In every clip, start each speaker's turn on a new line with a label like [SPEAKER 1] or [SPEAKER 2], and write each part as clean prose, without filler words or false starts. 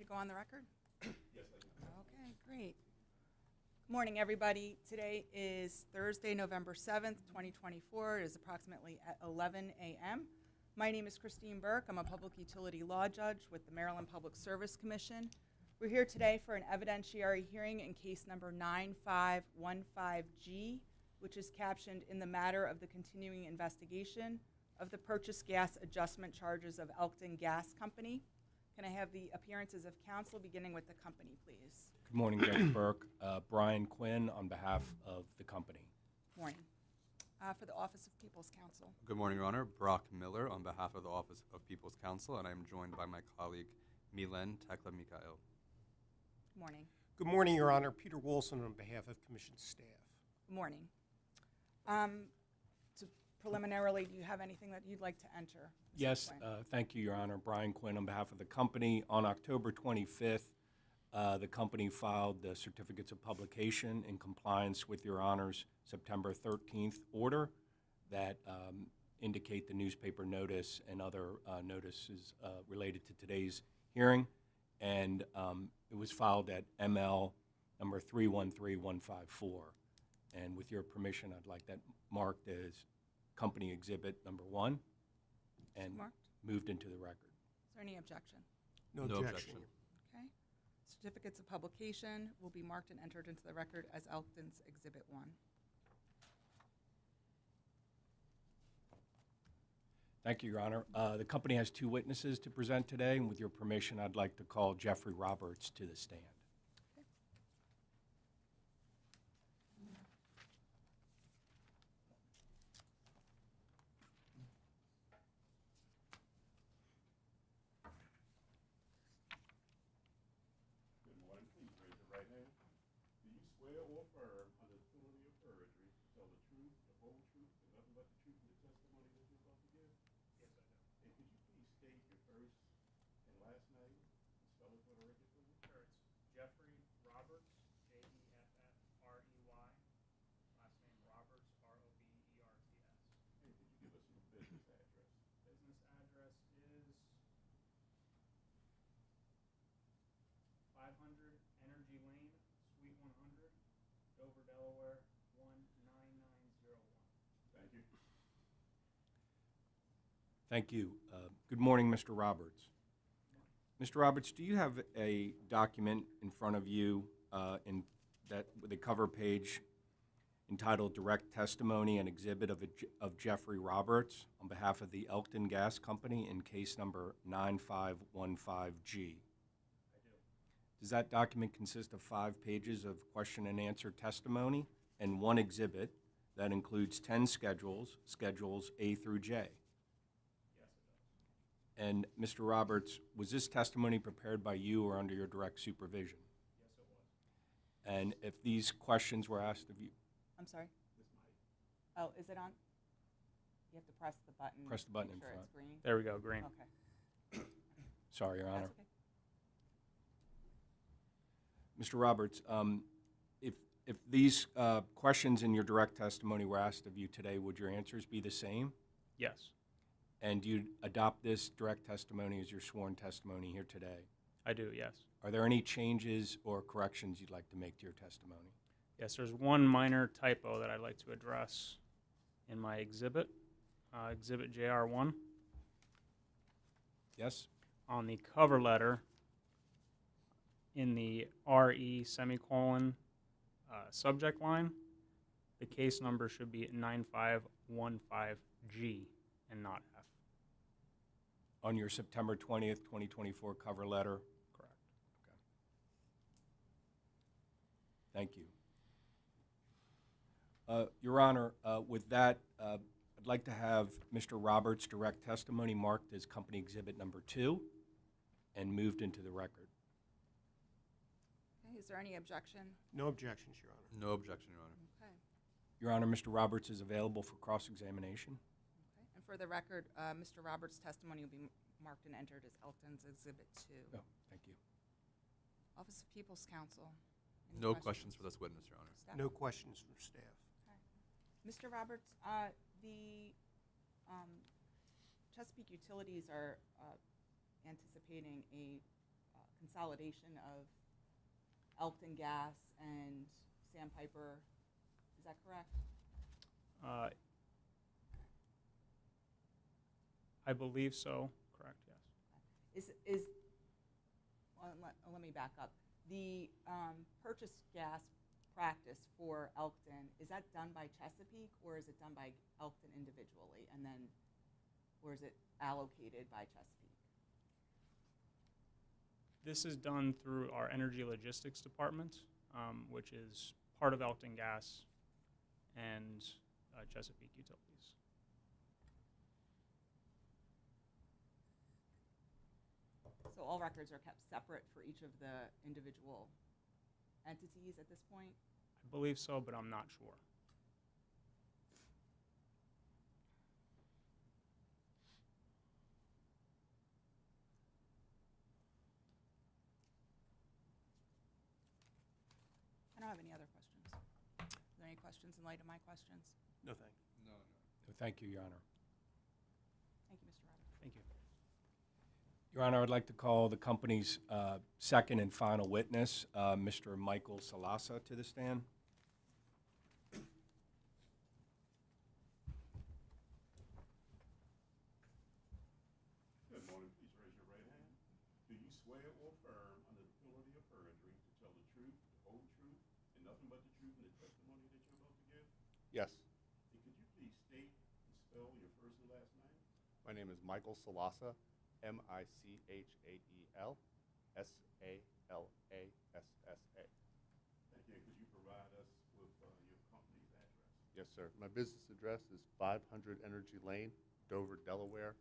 [SPEAKER 1] go on the record? Yes, I can. Okay, great. Good morning, everybody. Today is Thursday, November 7th, 2024. It is approximately at 11 a.m. My name is Christine Burke. I'm a public utility law judge with the Maryland Public Service Commission. We're here today for an evidentiary hearing in case number 9515G, which is captioned in the matter of the continuing investigation of the purchase gas adjustment charges of Elkton Gas Company. Can I have the appearances of counsel, beginning with the company, please?
[SPEAKER 2] Good morning, Judge Burke. Brian Quinn on behalf of the company.
[SPEAKER 1] Morning. For the Office of People's Counsel.
[SPEAKER 3] Good morning, Your Honor. Brock Miller on behalf of the Office of People's Counsel, and I am joined by my colleague, Milen Tekla-Mikhail.
[SPEAKER 1] Good morning.
[SPEAKER 4] Good morning, Your Honor. Peter Wilson on behalf of Commission staff.
[SPEAKER 1] Good morning. Preliminarily, do you have anything that you'd like to enter? Mr.
[SPEAKER 2] Yes,
[SPEAKER 1] Quinn?
[SPEAKER 2] thank you, Your Honor. Brian Quinn on behalf of the company. On October 25th, the company filed the certificates of publication in compliance with Your Honor's September 13th order that indicate the newspaper notice and other notices related to today's hearing. And it was filed at ML number 313154. And with your permission, I'd like that marked as company exhibit number 1 and
[SPEAKER 1] Marked.
[SPEAKER 2] moved into the record.
[SPEAKER 1] Is there any objection?
[SPEAKER 4] No
[SPEAKER 3] No
[SPEAKER 4] objection.
[SPEAKER 3] objection.
[SPEAKER 1] Okay. Certificates of publication will be marked and entered into the record as Elkton's Exhibit 1.
[SPEAKER 2] Thank you, Your Honor. The company has 2 witnesses to present today, and with your permission, I'd like to call Jeffrey Roberts to the stand.
[SPEAKER 5] Good morning. Please raise your right hand. Do you swear or affirm under the penalty of perjury to tell the truth, the whole truth, and nothing but the truth in the testimony that you're about to give? Yes, I do. And could you please state your first and last name and spell it for the record, please?
[SPEAKER 6] Sure, it's Jeffrey Roberts, Jeffrey. Last name Roberts, Roberts.
[SPEAKER 5] And could you give us your business address?
[SPEAKER 6] Business address is 500 Energy Lane, Suite 100, Dover, Delaware, 19901.
[SPEAKER 5] Thank you.
[SPEAKER 2] Thank you. Good morning, Mr. Roberts. Mr. Roberts, do you have a document in front of you with a cover page entitled Direct Testimony and Exhibit of Jeffrey Roberts on behalf of the Elkton Gas Company in case number 9515G? Does that document consist of 5 pages of question and answer testimony and 1 exhibit that includes 10 schedules, schedules A through J?
[SPEAKER 6] Yes, it does.
[SPEAKER 2] And Mr. Roberts, was this testimony prepared by you or under your direct supervision?
[SPEAKER 6] Yes, it was.
[SPEAKER 2] And if these questions were asked of you,
[SPEAKER 1] I'm sorry? Oh, is it on? You have to press the button.
[SPEAKER 2] Press the button
[SPEAKER 1] make
[SPEAKER 2] in
[SPEAKER 1] sure
[SPEAKER 2] front.
[SPEAKER 1] It's green.
[SPEAKER 6] There we go, green.
[SPEAKER 1] Okay.
[SPEAKER 2] sorry, Your Honor.
[SPEAKER 1] That's okay.
[SPEAKER 2] Mr. Roberts, if these questions in your direct testimony were asked of you today, would your answers be the same?
[SPEAKER 6] Yes,
[SPEAKER 2] And do you adopt this direct testimony as your sworn testimony here today?
[SPEAKER 6] I do, yes.
[SPEAKER 2] Are there any changes or corrections you'd like to make to your testimony?
[SPEAKER 6] Yes, there's one minor typo that I'd like to address in my exhibit, Exhibit JR1.
[SPEAKER 2] Yes?
[SPEAKER 6] On the cover letter, in the RE semicolon subject line, the case number should be 9515G and not F.
[SPEAKER 2] On your September 20th, 2024 cover letter?
[SPEAKER 6] Correct.
[SPEAKER 2] Okay. Thank you. Your Honor, with that, I'd like to have Mr. Roberts' direct testimony marked as Company Exhibit Number 2 and moved into the record.
[SPEAKER 1] Okay, is there any objection?
[SPEAKER 4] No objections, Your Honor.
[SPEAKER 3] No objection, Your Honor.
[SPEAKER 1] Okay.
[SPEAKER 2] Your Honor, Mr. Roberts is available for cross-examination.
[SPEAKER 1] Okay. And for the record, Mr. Roberts' testimony will be marked and entered as Elkton's Exhibit 2.
[SPEAKER 2] Oh, thank you.
[SPEAKER 1] Office of People's Counsel. Any
[SPEAKER 3] No questions for this witness, Your Honor.
[SPEAKER 1] Staff?
[SPEAKER 4] No questions from staff.
[SPEAKER 1] Mr. Roberts, the Chesapeake Utilities are anticipating a consolidation of Elkton Gas and Sandpiper. Is that correct?
[SPEAKER 6] I believe so, correct, yes.
[SPEAKER 1] Well, let me back up. The purchase gas practice for Elkton, is that done by Chesapeake or is it done by Elkton individually? And then, or is it allocated by Chesapeake?
[SPEAKER 6] This is done through our energy logistics department, which is part of Elkton Gas and Chesapeake Utilities.
[SPEAKER 1] So all records are kept separate for each of the individual entities at this point?
[SPEAKER 6] I believe so, but I'm not sure.
[SPEAKER 1] I don't have any other questions. Are there any questions in light of my questions?
[SPEAKER 4] No, thank you.
[SPEAKER 2] No, thank you, Your Honor.
[SPEAKER 1] Thank you, Mr. Roberts.
[SPEAKER 6] Thank you.
[SPEAKER 2] Your Honor, I'd like to call the company's second and final witness, Mr. Michael Salasa, to the stand.
[SPEAKER 5] Good morning. Please raise your right hand. Do you swear or affirm under the penalty of perjury to tell the truth, the whole truth, and nothing but the truth in the testimony that you're about to give?
[SPEAKER 7] Yes.
[SPEAKER 5] And could you please state and spell your first and last name?
[SPEAKER 7] My name is Michael Salasa, Michael Salassa.
[SPEAKER 5] Thank you. And could you provide us with your company's address?
[SPEAKER 7] Yes, sir. My business address is 500 Energy Lane, Dover, Delaware,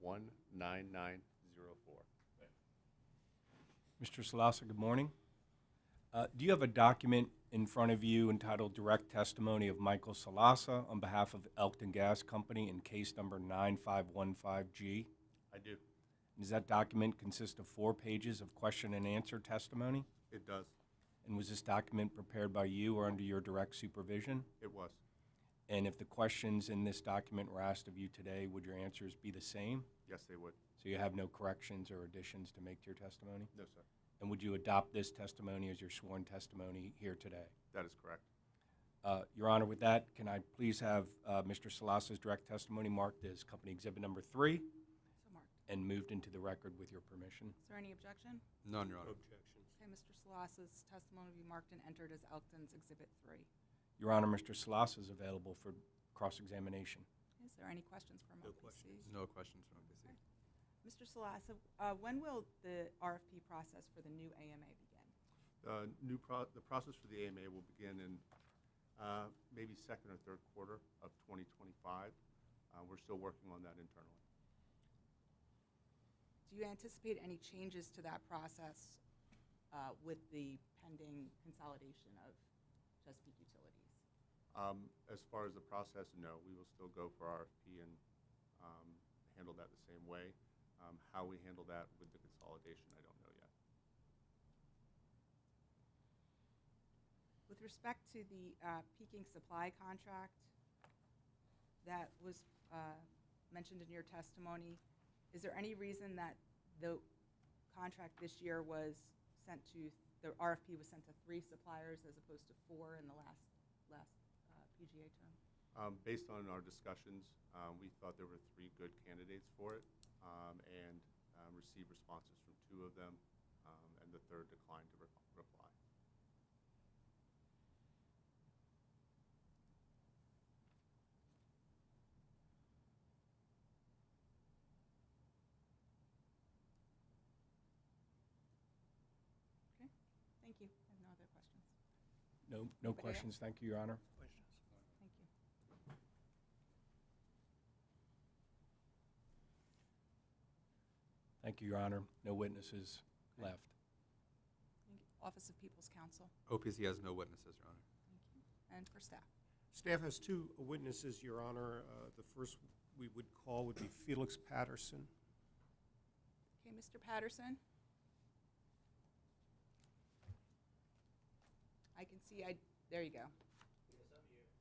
[SPEAKER 7] 19904.
[SPEAKER 5] Thank you.
[SPEAKER 2] Mr. Salasa, good morning. Do you have a document in front of you entitled Direct Testimony of Michael Salasa on behalf of Elkton Gas Company in case number 9515G?
[SPEAKER 7] I do.
[SPEAKER 2] Does that document consist of 4 pages of question and answer testimony?
[SPEAKER 7] It does.
[SPEAKER 2] And was this document prepared by you or under your direct supervision?
[SPEAKER 7] It was.
[SPEAKER 2] And if the questions in this document were asked of you today, would your answers be the same?
[SPEAKER 7] Yes, they would.
[SPEAKER 2] So you have no corrections or additions to make to your testimony?
[SPEAKER 7] No, sir.
[SPEAKER 2] And would you adopt this testimony as your sworn testimony here today?
[SPEAKER 7] That is correct.
[SPEAKER 2] Your Honor, with that, can I please have Mr. Salasa's direct testimony marked as Company Exhibit Number 3
[SPEAKER 1] So marked.
[SPEAKER 2] and moved into the record with your permission?
[SPEAKER 1] Is there any objection?
[SPEAKER 3] None, Your Honor.
[SPEAKER 4] Objections.
[SPEAKER 1] Okay, Mr. Salasa's testimony will be marked and entered as Elkton's Exhibit 3.
[SPEAKER 2] Your Honor, Mr. Salasa is available for cross-examination.
[SPEAKER 1] Is there any questions from
[SPEAKER 4] No
[SPEAKER 1] OPC?
[SPEAKER 4] questions.
[SPEAKER 3] No questions from OPC.
[SPEAKER 1] Mr. Salasa, when will the RFP process for the new AMA begin?
[SPEAKER 7] The process for the AMA will begin in maybe second or third quarter of 2025. We're still working on that internally.
[SPEAKER 1] Do you anticipate any changes to that process with the pending consolidation of Chesapeake Utilities?
[SPEAKER 7] As far as the process, no. We will still go for RFP and handle that the same way. How we handle that with the consolidation, I don't know yet.
[SPEAKER 1] With respect to the peaking supply contract that was mentioned in your testimony, is there any reason that the contract this year was sent to, the RFP was sent to 3 suppliers as opposed to 4 in the last PGA term?
[SPEAKER 7] Based on our discussions, we thought there were 3 good candidates for it and received responses from 2 of them, and the third declined to reply.
[SPEAKER 1] Okay, thank you. I have no other questions.
[SPEAKER 2] No
[SPEAKER 1] Anybody
[SPEAKER 2] questions. Thank you, Your Honor.
[SPEAKER 4] Questions?
[SPEAKER 1] Thank you.
[SPEAKER 2] Thank you, Your Honor. No witnesses left.
[SPEAKER 1] Thank you. Office of People's Counsel.
[SPEAKER 3] OPC has no witnesses, Your Honor.
[SPEAKER 1] Thank you. And for staff.
[SPEAKER 4] Staff has 2 witnesses, Your Honor. The first we would call would be Felix Patterson.
[SPEAKER 1] Okay, Mr. Patterson? I can see, there you go.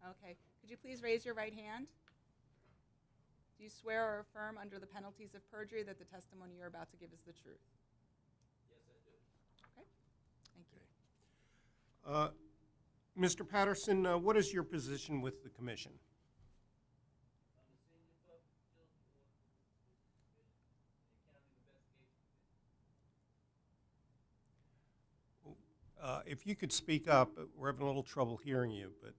[SPEAKER 1] Okay, could you please raise your right hand? Do you swear or affirm under the penalties of perjury that the testimony you're about to give is the truth? Yes, I do.
[SPEAKER 4] Mr. Patterson, what is your position with the commission? If you could speak up, we're having a little trouble hearing you, but.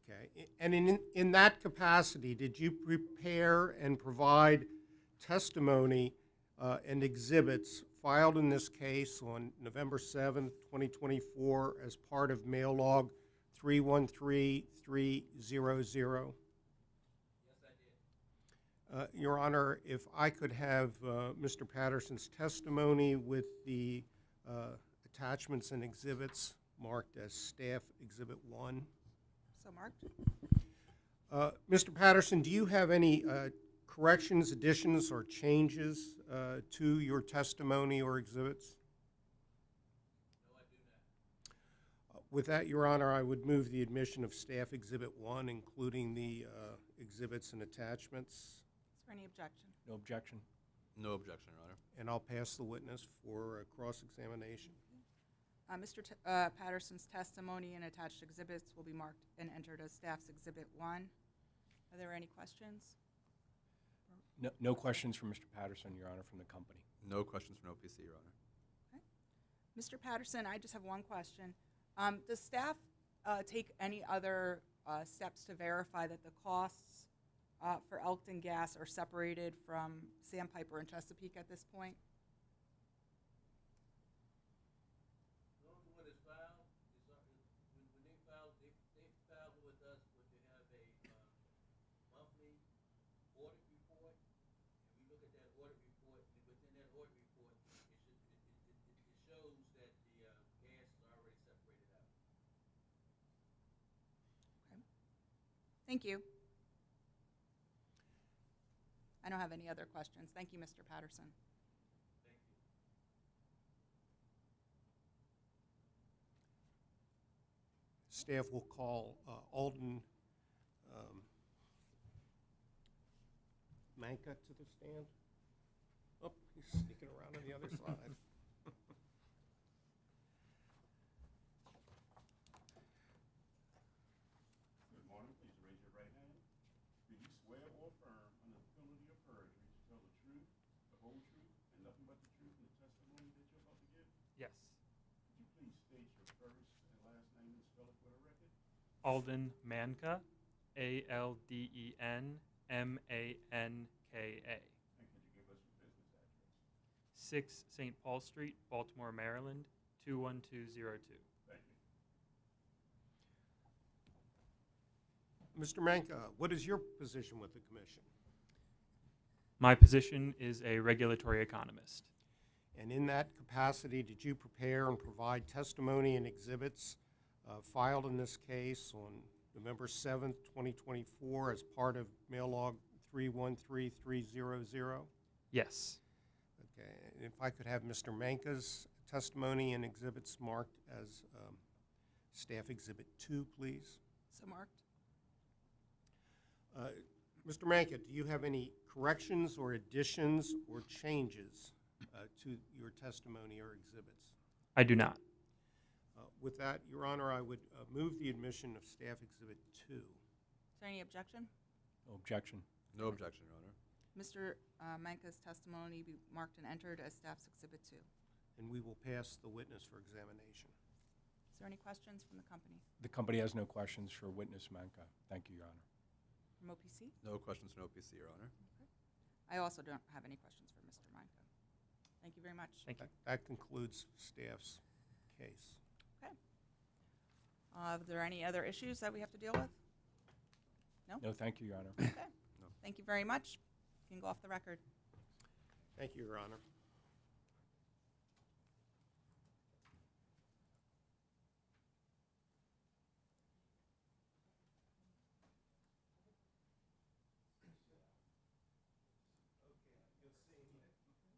[SPEAKER 4] Okay, and in that capacity, did you prepare and provide testimony and exhibits filed in this case on November 7th, 2024 as part of mail log 313300? Your Honor, if I could have Mr. Patterson's testimony with the attachments and exhibits marked as Staff Exhibit 1.
[SPEAKER 1] So marked.
[SPEAKER 4] Mr. Patterson, do you have any corrections, additions, or changes to your testimony or exhibits? No, I do not. With that, Your Honor, I would move the admission of Staff Exhibit 1, including the exhibits and attachments.
[SPEAKER 1] Is there any objection?
[SPEAKER 2] No objection.
[SPEAKER 3] No objection, Your Honor.
[SPEAKER 4] And I'll pass the witness for cross-examination.
[SPEAKER 1] Mr. Patterson's testimony and attached exhibits will be marked and entered as Staff's Exhibit 1. Are there any questions?
[SPEAKER 2] No questions from Mr. Patterson, Your Honor, from the company.
[SPEAKER 3] No questions from OPC, Your Honor.
[SPEAKER 1] Mr. Patterson, I just have one question. Does staff take any other steps to verify that the costs for Elkton Gas are separated from Sandpiper and Chesapeake at this point?
[SPEAKER 8] Normally when it's filed, when they file with us, when they have a monthly audit report, and we look at that audit report, and within that audit report, it shows that the gas is already separated out.
[SPEAKER 1] Okay. Thank you. I don't have any other questions. Thank you, Mr. Patterson.
[SPEAKER 8] Thank you.
[SPEAKER 4] Staff will call Alden Manka to the stand. Oh, he's sneaking around on the other side.
[SPEAKER 5] Good morning, please raise your right hand. Do you swear or affirm under the penalty of perjury to tell the truth, the whole truth, and nothing but the truth in the testimony that you're about to give?
[SPEAKER 6] Yes.
[SPEAKER 5] Could you please state your first and last name and spell it for the record?
[SPEAKER 6] Alden Manka, ALDENMANKA.
[SPEAKER 5] And could you give us your business address?
[SPEAKER 6] 6 St. Paul Street, Baltimore, Maryland, 21202.
[SPEAKER 5] Thank you.
[SPEAKER 4] Mr. Manka, what is your position with the commission?
[SPEAKER 6] My position is a regulatory economist.
[SPEAKER 4] And in that capacity, did you prepare and provide testimony and exhibits filed in this case on November 7th, 2024 as part of mail log 313300?
[SPEAKER 6] Yes.
[SPEAKER 4] Okay, and if I could have Mr. Manka's testimony and exhibits marked as Staff Exhibit 2, please.
[SPEAKER 1] So marked.
[SPEAKER 4] Mr. Manka, do you have any corrections or additions or changes to your testimony or exhibits?
[SPEAKER 6] I do not.
[SPEAKER 4] With that, Your Honor, I would move the admission of Staff Exhibit 2.
[SPEAKER 1] Is there any objection?
[SPEAKER 2] No objection.
[SPEAKER 3] No objection, Your Honor.
[SPEAKER 1] Mr. Manka's testimony be marked and entered as Staff's Exhibit 2.
[SPEAKER 4] And we will pass the witness for examination.
[SPEAKER 1] Is there any questions from the company?
[SPEAKER 2] The company has no questions for witness Manka. Thank you, Your Honor.
[SPEAKER 1] From OPC?
[SPEAKER 3] No questions from OPC, Your Honor.
[SPEAKER 1] I also don't have any questions for Mr. Manka. Thank you very much.
[SPEAKER 6] Thank you.
[SPEAKER 4] That concludes staff's case.
[SPEAKER 1] Okay. Are there any other issues that we have to deal with?
[SPEAKER 2] No, thank you, Your Honor.
[SPEAKER 1] Okay. Thank you very much. You can go off the record.
[SPEAKER 4] Thank you, Your Honor.